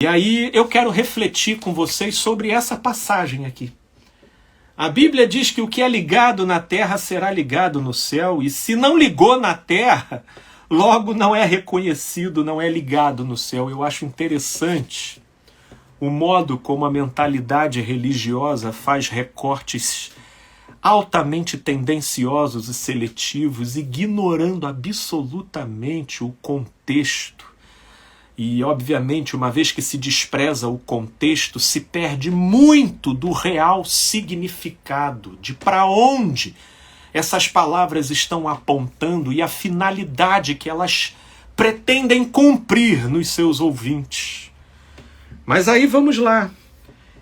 E aí eu quero refletir com vocês sobre essa passagem aqui. A Bíblia diz que o que é ligado na terra será ligado no céu, e se não ligou na terra, logo não é reconhecido, não é ligado no céu. Eu acho interessante o modo como a mentalidade religiosa faz recortes altamente tendenciosos e seletivos, ignorando absolutamente o contexto. E, obviamente, uma vez que se despreza o contexto, se perde muito do real significado, de para onde essas palavras estão apontando e a finalidade que elas pretendem cumprir nos seus ouvintes. Mas aí vamos lá.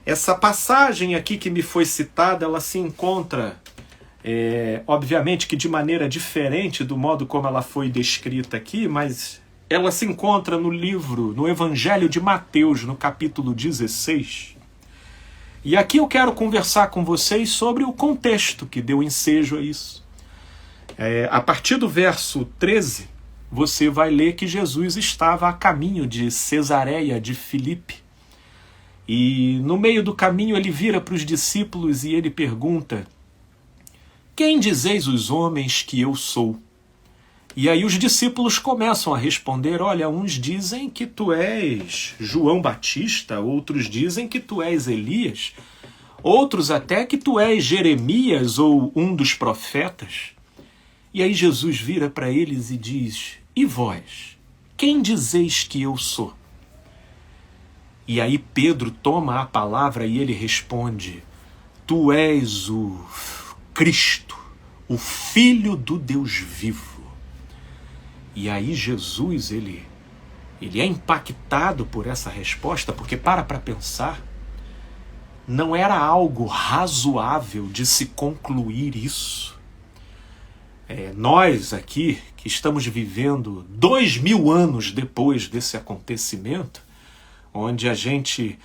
Essa passagem aqui que me foi citada, ela se encontra, obviamente que de maneira diferente do modo como ela foi descrita aqui, mas ela se encontra no Evangelho de Mateus, no capítulo 16. E aqui eu quero conversar com vocês sobre o contexto que deu ensejo a isso. A partir do verso 13, você vai ler que Jesus estava a caminho de Cesareia de Filipe. E no meio do caminho ele vira para os discípulos e ele pergunta: quem dizeis os homens que eu sou? E aí os discípulos começam a responder: olha, uns dizem que tu és João Batista, outros dizem que tu és Elias, outros até que tu és Jeremias ou um dos profetas. E aí Jesus vira para eles e diz: e vós, quem dizeis que eu sou? E aí Pedro toma a palavra e ele responde: tu és o Cristo, o Filho do Deus vivo. E aí Jesus, ele é impactado por essa resposta, porque para pensar, não era algo razoável de se concluir isso. Nós aqui, que estamos vivendo 2000 anos depois desse acontecimento, onde a gente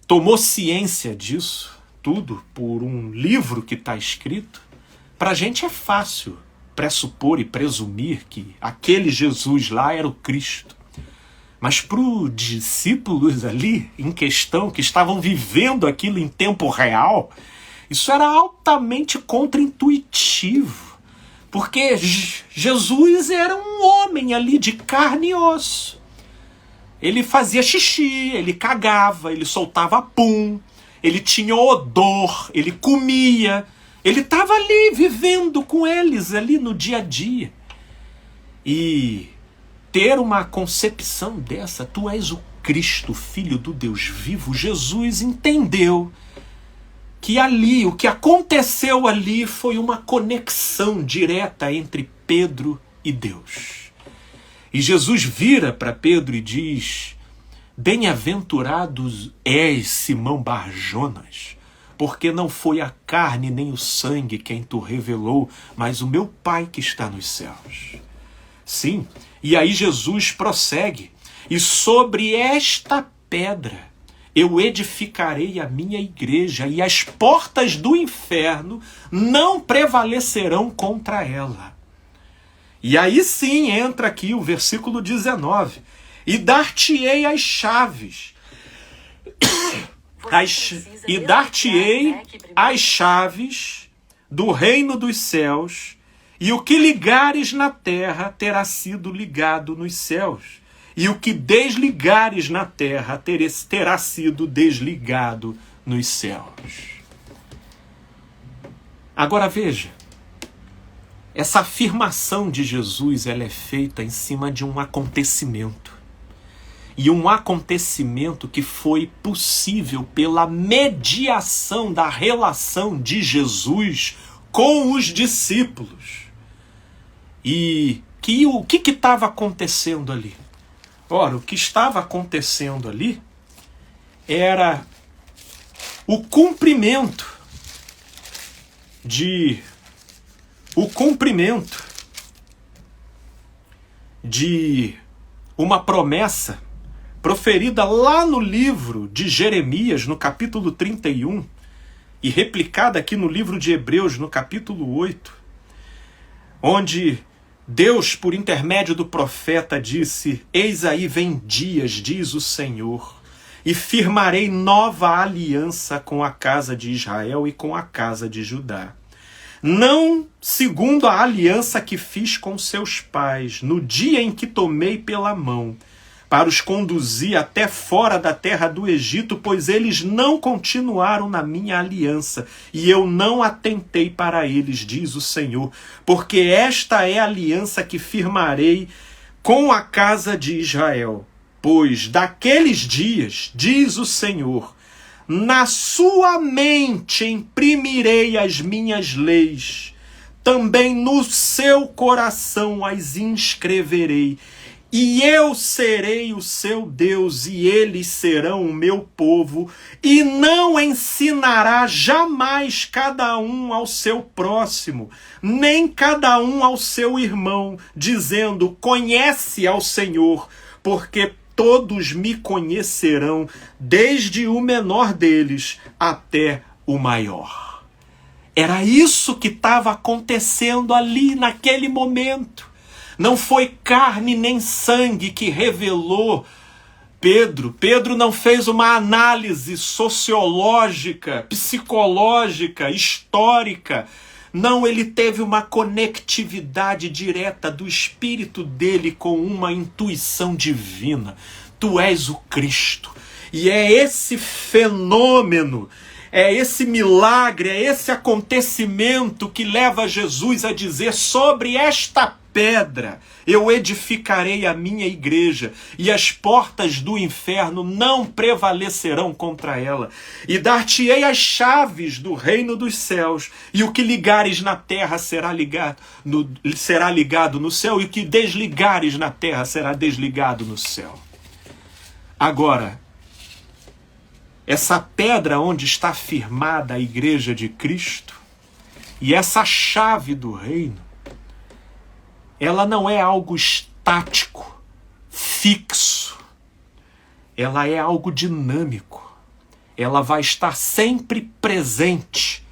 tomou ciência disso, tudo por um livro que está escrito, para a gente é fácil pressupor e presumir que aquele Jesus lá era o Cristo. Mas para os discípulos ali em questão, que estavam vivendo aquilo em tempo real, isso era altamente contraintuitivo. Porque Jesus era um homem ali de carne e osso. Ele fazia xixi, ele cagava, ele soltava pum, ele tinha odor, ele comia. Ele estava ali, vivendo com eles, ali no dia a dia. E ter uma concepção dessa, tu és o Cristo, Filho do Deus vivo, Jesus entendeu que ali, o que aconteceu ali foi uma conexão direta entre Pedro e Deus. E Jesus vira para Pedro e diz: bem-aventurados és, Simão Bar-Jonas, porque não foi a carne nem o sangue quem tu revelou, mas o meu Pai que está nos céus. Sim, e aí Jesus prossegue: e sobre esta pedra eu edificarei a minha igreja, e as portas do inferno não prevalecerão contra ela. E aí sim entra aqui o versículo 19: e dar-te-ei as chaves. E dar-te-ei as chaves do reino dos céus, e o que ligares na terra terá sido ligado nos céus, e o que desligares na terra terá sido desligado nos céus. Agora veja, essa afirmação de Jesus, ela é feita em cima de um acontecimento. E um acontecimento que foi possível pela mediação da relação de Jesus com os discípulos. E o que estava acontecendo ali? Ora, o que estava acontecendo ali era o cumprimento de uma promessa proferida lá no livro de Jeremias, no capítulo 31, e replicada aqui no livro de Hebreus, no capítulo 8, onde Deus, por intermédio do profeta, disse: eis aí vem dias, diz o Senhor, e firmarei nova aliança com a casa de Israel e com a casa de Judá. Não segundo a aliança que fiz com seus pais, no dia em que tomei pela mão, para os conduzir até fora da terra do Egito, pois eles não continuaram na minha aliança, e eu não atentei para eles, diz o Senhor, porque esta é a aliança que firmarei com a casa de Israel. Pois daqueles dias, diz o Senhor, na sua mente imprimirei as minhas leis, também no seu coração as inscreverei, e eu serei o seu Deus, e eles serão o meu povo, e não ensinará jamais cada um ao seu próximo, nem cada um ao seu irmão, dizendo, conhece ao Senhor, porque todos me conhecerão, desde o menor deles até o maior. Era isso que estava acontecendo ali naquele momento. Não foi carne nem sangue que revelou Pedro. Pedro não fez uma análise sociológica, psicológica, histórica. Não, ele teve uma conectividade direta do espírito dele com uma intuição divina. Tu és o Cristo. E é esse fenômeno, é esse milagre, é esse acontecimento que leva Jesus a dizer, sobre esta pedra eu edificarei a minha igreja, e as portas do inferno não prevalecerão contra ela. E dar-te-ei as chaves do reino dos céus, e o que ligares na terra será ligado no céu, e o que desligares na terra será desligado no céu. Agora, essa pedra onde está firmada a igreja de Cristo, e essa chave do reino, ela não é algo estático, fixo. Ela é algo dinâmico. Ela vai estar sempre presente,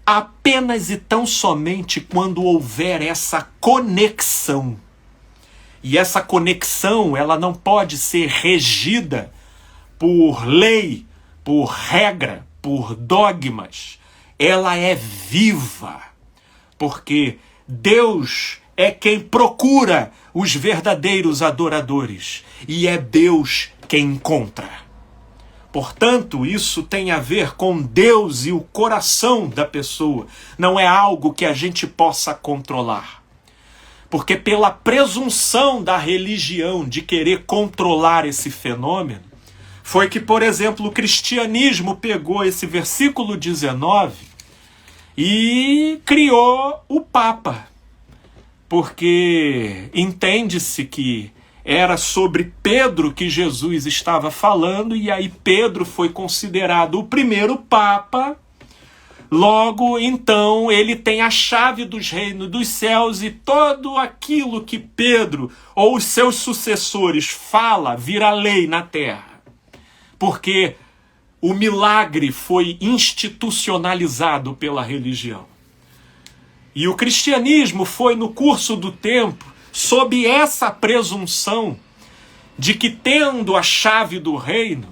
apenas e tão somente quando houver essa conexão. E essa conexão, ela não pode ser regida por lei, por regra, por dogmas. Ela é viva, porque Deus é quem procura os verdadeiros adoradores, e é Deus quem encontra. Portanto, isso tem a ver com Deus e o coração da pessoa. Não é algo que a gente possa controlar. Porque pela presunção da religião de querer controlar esse fenômeno, foi que, por exemplo, o cristianismo pegou esse versículo 19 e criou o Papa. Porque entende-se que era sobre Pedro que Jesus estava falando, e aí Pedro foi considerado o primeiro Papa. Logo, então, ele tem a chave dos reinos dos céus, e todo aquilo que Pedro ou os seus sucessores fala vira lei na terra. Porque o milagre foi institucionalizado pela religião. E o cristianismo foi, no curso do tempo, sob essa presunção de que, tendo a chave do reino,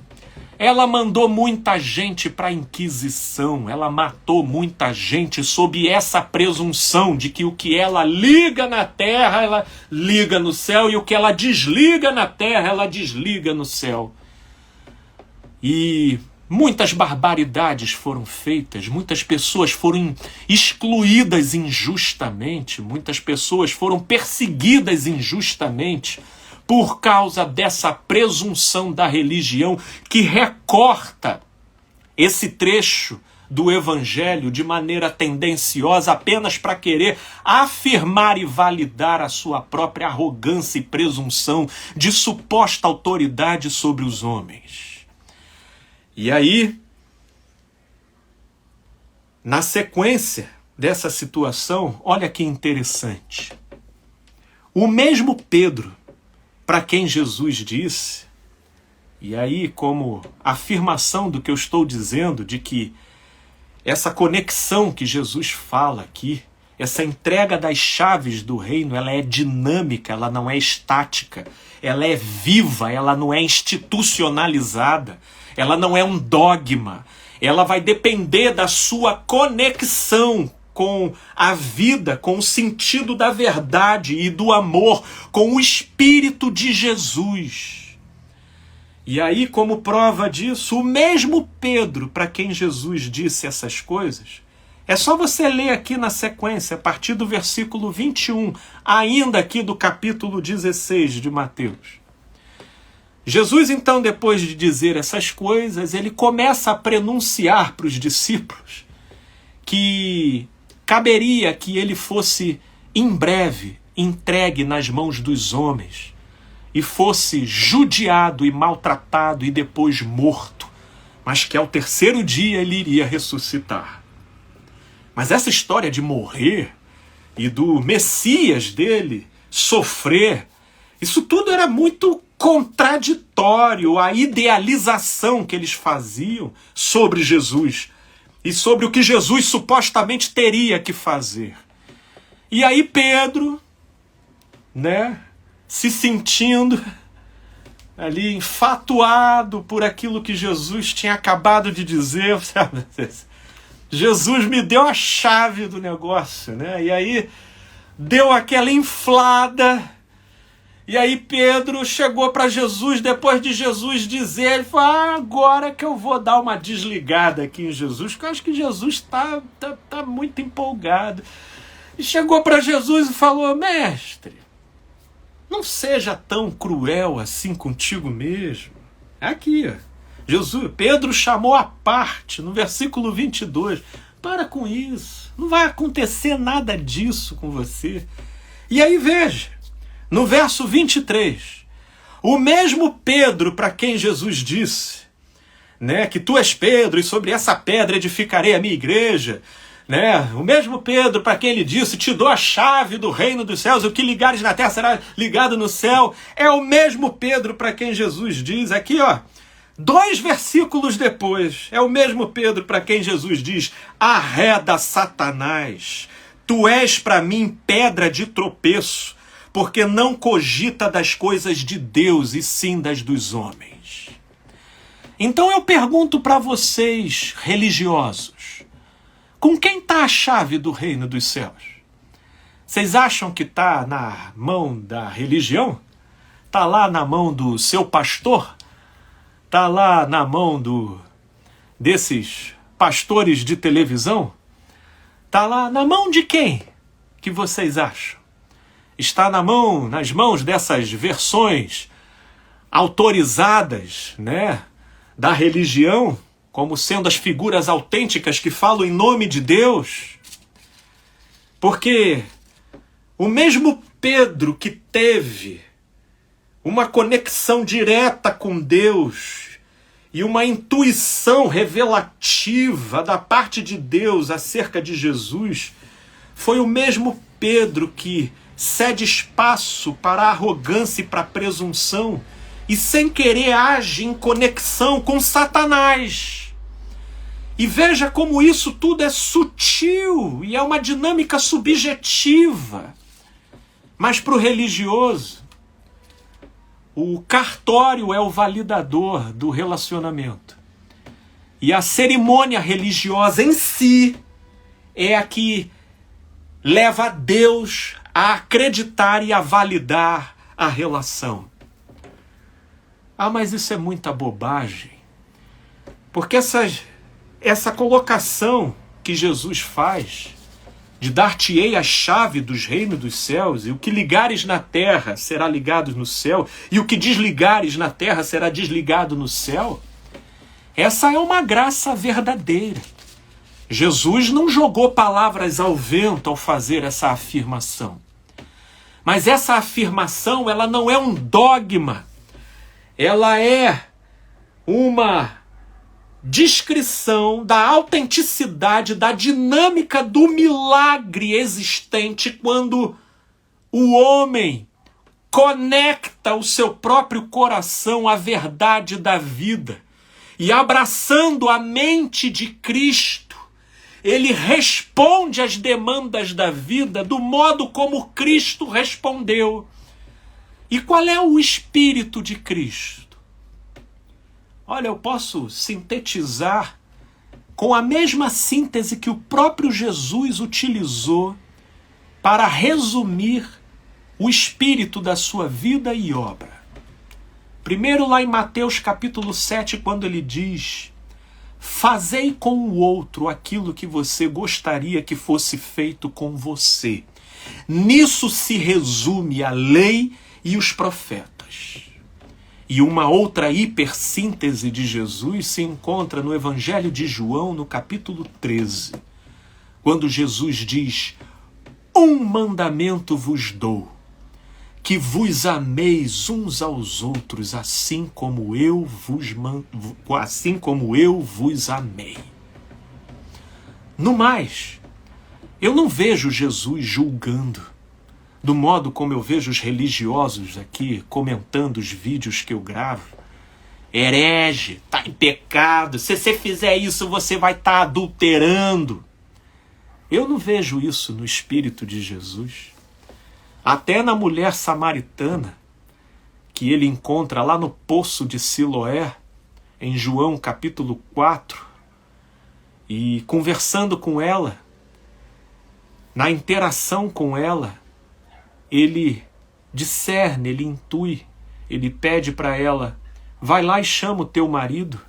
ela mandou muita gente para a Inquisição, ela matou muita gente sob essa presunção de que o que ela liga na terra, ela liga no céu, e o que ela desliga na terra, ela desliga no céu. E muitas barbaridades foram feitas, muitas pessoas foram excluídas injustamente, muitas pessoas foram perseguidas injustamente por causa dessa presunção da religião que recorta esse trecho do Evangelho de maneira tendenciosa apenas para querer afirmar e validar a sua própria arrogância e presunção de suposta autoridade sobre os homens. E aí, na sequência dessa situação, olha que interessante. O mesmo Pedro, para quem Jesus disse, e aí como afirmação do que eu estou dizendo, de que essa conexão que Jesus fala aqui, Essa entrega das chaves do reino, ela é dinâmica, ela não é estática, ela é viva, ela não é institucionalizada, ela não é um dogma, ela vai depender da sua conexão com a vida, com o sentido da verdade e do amor, com o Espírito de Jesus. E aí, como prova disso, o mesmo Pedro, para quem Jesus disse essas coisas, é só você ler aqui na sequência, a partir do versículo 21, ainda aqui do capítulo 16 de Mateus. Jesus, então, depois de dizer essas coisas, ele começa a prenunciar para os discípulos que caberia que ele fosse, em breve, entregue nas mãos dos homens e fosse judiado e maltratado e depois morto, mas que ao terceiro dia ele iria ressuscitar. Mas essa história de morrer e do Messias dele sofrer, isso tudo era muito contraditório à idealização que eles faziam sobre Jesus e sobre o que Jesus supostamente teria que fazer. E aí Pedro, se sentindo ali enfatuado por aquilo que Jesus tinha acabado de dizer, sabe? Jesus me deu a chave do negócio, E aí deu aquela inflada. E aí Pedro chegou para Jesus, depois de Jesus dizer, ele falou, agora que eu vou dar uma desligada aqui em Jesus, porque eu acho que Jesus está muito empolgado. E chegou para Jesus e falou, mestre, não seja tão cruel assim contigo mesmo. Aqui, Pedro chamou à parte, no versículo 22. Para com isso, não vai acontecer nada disso com você. E aí veja, no verso 23, o mesmo Pedro para quem Jesus disse, que tu és Pedro e sobre essa pedra edificarei a minha igreja, o mesmo Pedro para quem ele disse, te dou a chave do reino dos céus, o que ligares na terra será ligado no céu, é o mesmo Pedro para quem Jesus diz, aqui 2 versículos depois, é o mesmo Pedro para quem Jesus diz, arreda Satanás, tu és para mim pedra de tropeço, porque não cogita das coisas de Deus e sim das dos homens. Então eu pergunto para vocês, religiosos, com quem está a chave do reino dos céus? Vocês acham que está na mão da religião? Está lá na mão do seu pastor? Está lá na mão desses pastores de televisão? Está lá na mão de quem que vocês acham? Está nas mãos dessas versões autorizadas, da religião, como sendo as figuras autênticas que falam em nome de Deus? Porque o mesmo Pedro que teve uma conexão direta com Deus e uma intuição revelativa da parte de Deus acerca de Jesus, foi o mesmo Pedro que cede espaço para a arrogância e para a presunção e sem querer age em conexão com Satanás. E veja como isso tudo é sutil e é uma dinâmica subjetiva. Mas para o religioso, o cartório é o validador do relacionamento. E a cerimônia religiosa em si é a que leva Deus a acreditar e a validar a relação. Mas isso é muita bobagem. Porque essa colocação que Jesus faz de dar-te-ei a chave dos reinos dos céus, e o que ligares na terra será ligado no céu, e o que desligares na terra será desligado no céu, essa é uma graça verdadeira. Jesus não jogou palavras ao vento ao fazer essa afirmação. Mas essa afirmação, ela não é um dogma, ela é uma descrição da autenticidade, da dinâmica do milagre existente quando o homem conecta o seu próprio coração à verdade da vida e abraçando a mente de Cristo ele responde às demandas da vida do modo como Cristo respondeu. E qual é o espírito de Cristo? Olha, eu posso sintetizar com a mesma síntese que o próprio Jesus utilizou para resumir o espírito da sua vida e obra. Primeiro lá em Mateus capítulo 7, quando ele diz: fazei com o outro aquilo que você gostaria que fosse feito com você. Nisso se resume a lei e os profetas. E uma outra hipersíntese de Jesus se encontra no Evangelho de João, no capítulo 13, quando Jesus diz: um mandamento vos dou, que vos ameis uns aos outros, assim como eu vos amei. No mais, eu não vejo Jesus julgando, do modo como eu vejo os religiosos aqui comentando os vídeos que eu gravo. Herege, tá em pecado, se você fizer isso você vai estar adulterando. Eu não vejo isso no espírito de Jesus. Até na mulher samaritana, que ele encontra lá no poço de Siloé, em João capítulo 4, e conversando com ela, na interação com ela, ele discerne, ele intui, ele pede para ela: vai lá e chama o teu marido.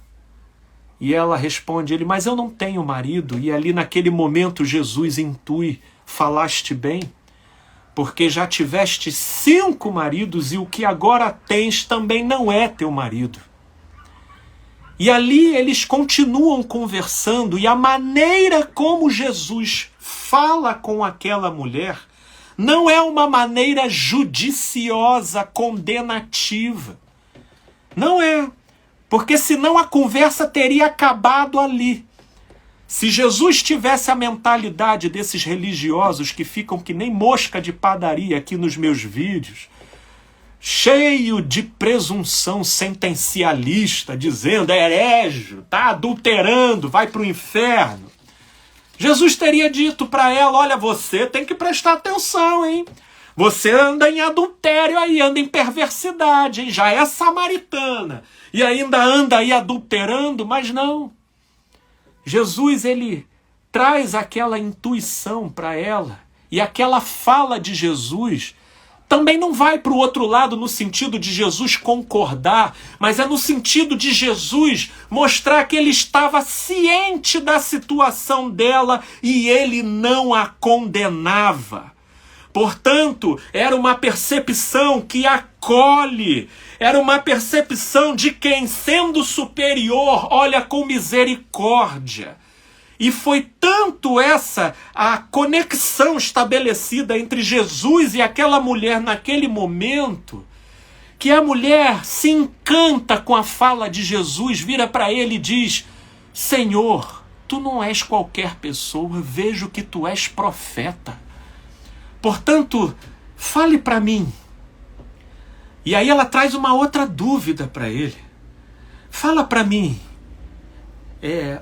E ela responde ele: mas eu não tenho marido. E ali naquele momento Jesus intui: falaste bem, porque já tiveste 5 maridos e o que agora tens também não é teu marido. E ali eles continuam conversando, e a maneira como Jesus fala com aquela mulher não é uma maneira judiciosa, condenativa. Não é, porque senão a conversa teria acabado ali. Se Jesus tivesse a mentalidade desses religiosos que ficam que nem mosca de padaria aqui nos meus vídeos, cheio de presunção sentencialista, dizendo: é herege, tá adulterando, vai para o inferno, Jesus teria dito para ela: olha, você tem que prestar atenção, hein? Você anda em adultério aí, anda em perversidade, hein? Já é samaritana e ainda anda aí adulterando. Mas não. Jesus, ele traz aquela intuição para ela, e aquela fala de Jesus também não vai para o outro lado no sentido de Jesus concordar, mas é no sentido de Jesus mostrar que ele estava ciente da situação dela e ele não a condenava. Portanto, era uma percepção que acolhe, era uma percepção de quem, sendo superior, olha com misericórdia. E foi tanto essa a conexão estabelecida entre Jesus e aquela mulher naquele momento, que a mulher se encanta com a fala de Jesus, vira para ele e diz: Senhor, tu não és qualquer pessoa, vejo que tu és profeta. Portanto, fale para mim. E aí ela traz uma outra dúvida para ele. Fala para mim,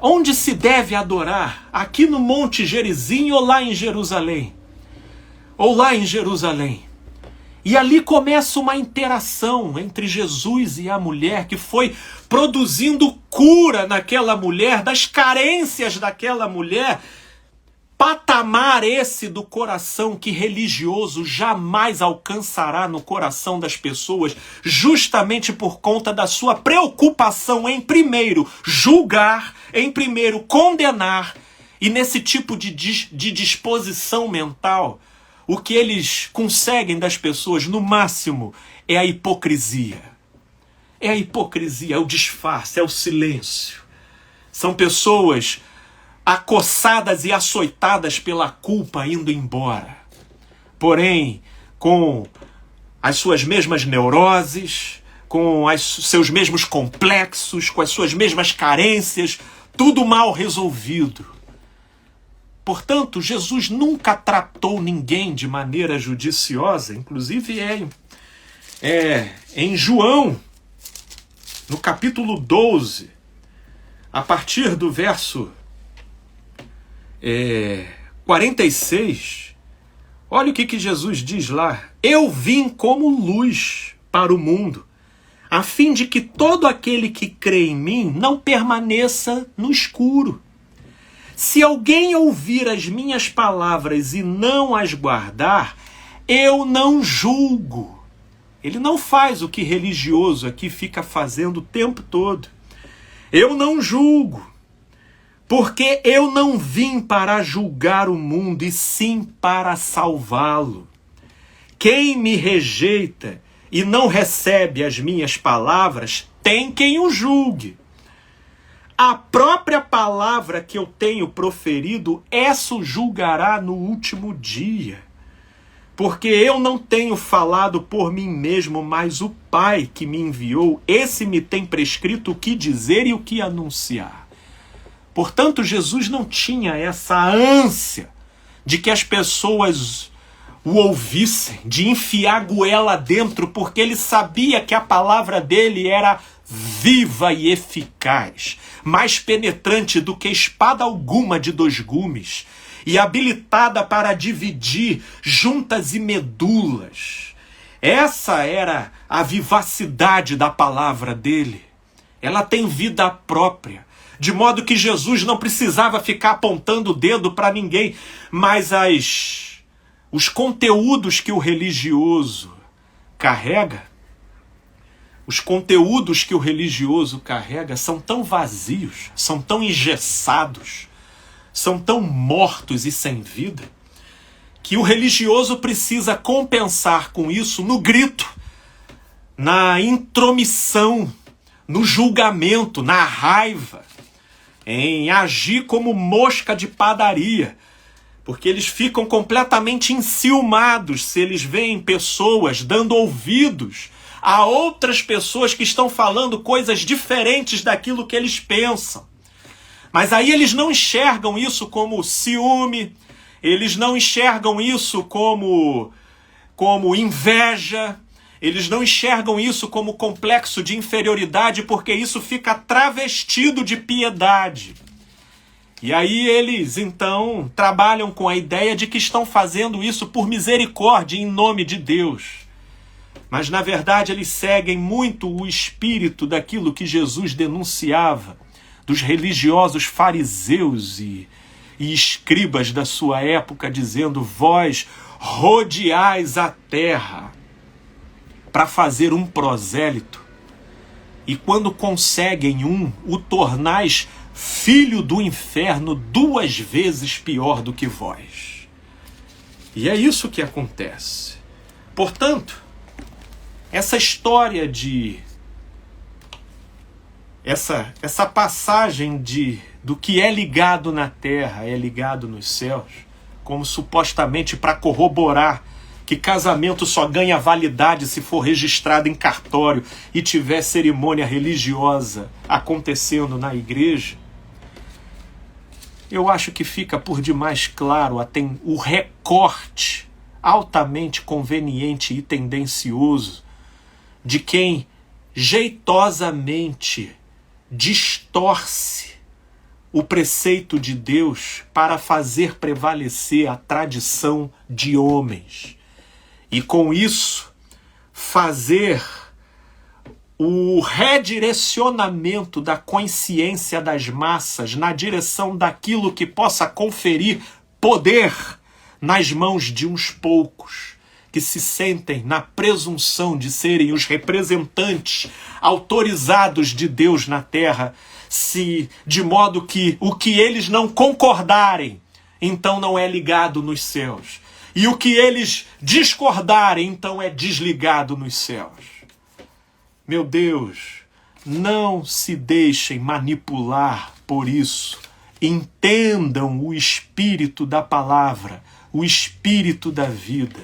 onde se deve adorar? Aqui no Monte Gerizim ou lá em Jerusalém? Ou lá em Jerusalém? E ali começa uma interação entre Jesus e a mulher, que foi produzindo cura naquela mulher, das carências daquela mulher. Patamar esse do coração que religioso jamais alcançará no coração das pessoas, justamente por conta da sua preocupação em primeiro julgar, em primeiro condenar, e nesse tipo de disposição mental, o que eles conseguem das pessoas, no máximo, é a hipocrisia. É a hipocrisia, é o disfarce, é o silêncio. São pessoas acossadas e açoitadas pela culpa indo embora. Porém, com as suas mesmas neuroses, com seus mesmos complexos, com as suas mesmas carências, tudo mal resolvido. Portanto, Jesus nunca tratou ninguém de maneira judiciosa, inclusive em João, no capítulo 12, a partir do verso 46, olha o que Jesus diz lá. Eu vim como luz para o mundo, a fim de que todo aquele que crê em mim não permaneça no escuro. Se alguém ouvir as minhas palavras e não as guardar, eu não julgo. Ele não faz o que religioso aqui fica fazendo o tempo todo. Eu não julgo, porque eu não vim para julgar o mundo, e sim para salvá-lo. Quem me rejeita e não recebe as minhas palavras, tem quem o julgue. A própria palavra que eu tenho proferido, essa o julgará no último dia. Porque eu não tenho falado por mim mesmo, mas o Pai que me enviou, esse me tem prescrito o que dizer e o que anunciar. Portanto, Jesus não tinha essa ânsia de que as pessoas o ouvissem, de enfiar a goela dentro, porque ele sabia que a palavra dele era viva e eficaz, mais penetrante do que espada alguma de 2 gumes, e habilitada para dividir juntas e medulas. Essa era a vivacidade da palavra dele. Ela tem vida própria, de modo que Jesus não precisava ficar apontando o dedo para ninguém, mas os conteúdos que o religioso carrega, são tão vazios, são tão engessados, são tão mortos e sem vida, que o religioso precisa compensar com isso no grito, na intromissão, no julgamento, na raiva, em agir como mosca de padaria, porque eles ficam completamente enciumados se eles veem pessoas dando ouvidos a outras pessoas que estão falando coisas diferentes daquilo que eles pensam. Mas aí eles não enxergam isso como ciúme, eles não enxergam isso como inveja, eles não enxergam isso como complexo de inferioridade, porque isso fica travestido de piedade. E aí eles, então, trabalham com a ideia de que estão fazendo isso por misericórdia, em nome de Deus. Mas, na verdade, eles seguem muito o espírito daquilo que Jesus denunciava, dos religiosos fariseus e escribas da sua época, dizendo: vós rodeais a terra para fazer um prosélito, e quando conseguem o tornais filho do inferno 2 vezes pior do que vós. E é isso que acontece. Portanto, essa história essa passagem do que é ligado na terra é ligado nos céus, como supostamente para corroborar que casamento só ganha validade se for registrado em cartório e tiver cerimônia religiosa acontecendo na igreja, eu acho que fica por demais claro o recorte altamente conveniente e tendencioso de quem jeitosamente distorce o preceito de Deus para fazer prevalecer a tradição de homens. E com isso, fazer o redirecionamento da consciência das massas na direção daquilo que possa conferir poder nas mãos de uns poucos, que se sentem na presunção de serem os representantes autorizados de Deus na terra, de modo que o que eles não concordarem, então não é ligado nos céus. E o que eles discordarem, então é desligado nos céus. Meu Deus, não se deixem manipular por isso. Entendam o espírito da palavra, o espírito da vida.